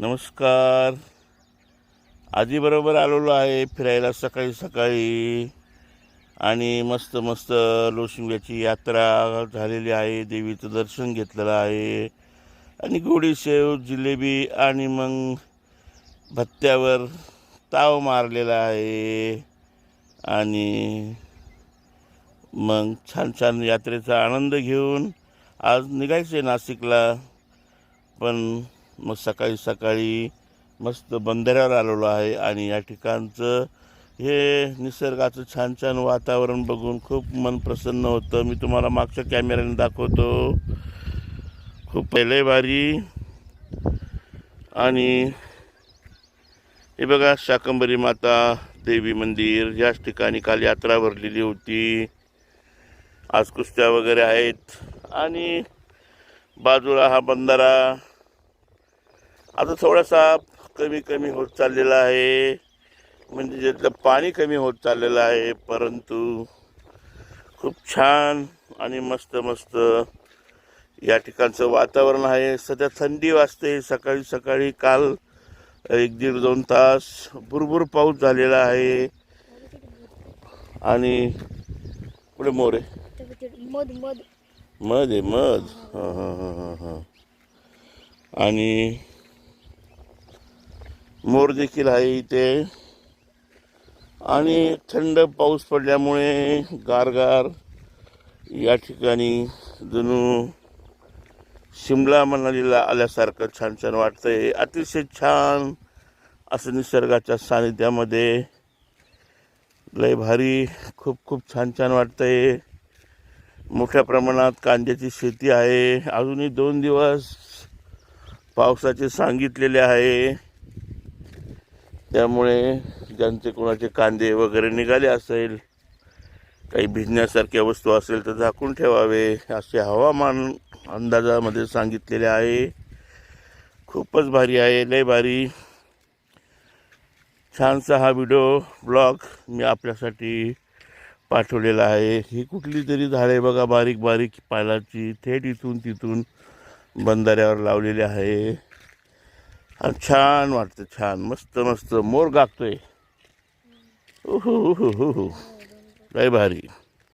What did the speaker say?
नमस्कार. आजीबरोबर आलेलो आहे फिरायला सकाळी सकाळी आणि मस्त मस्त लोशिंग्याची यात्रा झालेली आहे. देवीचं दर्शन घेतलेलं आहे आणि गोडी शेव जिलेबी आणि मग भत्त्यावर ताव मारलेला आहे आणि मग छान छान यात्रेचा आनंद घेऊन आज निघायचे नाशिकला. पण मग सकाळी सकाळी मस्त बंधाऱ्यावर आलेलो आहे आणि या ठिकाणचं हे निसर्गाचं छान छान वातावरण बघून खूप मन प्रसन्न होतं. मी तुम्हाला मागच्या कॅमेऱ्याने दाखवतो. खूप पहिले भारी. आणि हे बघा शाकंभरी माता देवी मंदिर. याच ठिकाणी काल यात्रा भरलेली होती. आज कुस्त्या वगैरे आहेत आणि बाजूला हा बंधारा आता थोडासा कमी कमी होत चाललेला आहे, म्हणजे ज्यातलं पाणी कमी होत चाललेलं आहे. परंतु खूप छान आणि मस्त मस्त या ठिकाणचं वातावरण आहे. सध्या थंडी वाजते. सकाळी सकाळी काल 1-1.5-2 तास भुरभुर पाऊस झालेला आहे. आणि पुढे मोर आहे, मध आहे, मध. हां हां हां हां हां. आणि मोर देखील आहे इथे. आणि थंड पाऊस पडल्यामुळे गारगार या ठिकाणी जणू शिमला मनालीला आल्यासारखं छान छान वाटतंय. अतिशय छान असं निसर्गाच्या सानिध्यामध्ये लय भारी. खूप खूप छान छान वाटतंय. मोठ्या प्रमाणात कांद्याची शेती आहे. अजूनही 2 दिवस पावसाचे सांगितलेले आहे. त्यामुळे ज्यांचे कोणाचे कांदे वगैरे निघाले असेल, काही भिजण्यासारख्या वस्तू असेल तर झाकून ठेवावे असे हवामान अंदाजामध्ये सांगितलेले आहे. खूपच भारी आहे, लय भारी. छानसा हा व्हिडिओ ब्लॉग मी आपल्यासाठी पाठवलेला आहे. ही कुठली तरी झाडे बघा, बारीक बारीक पालाची, थेट इथून तिथून बंधाऱ्यावर लावलेली आहे. आणि छान वाटतं, छान मस्त मस्त. मोर गागतोय. लय भारी.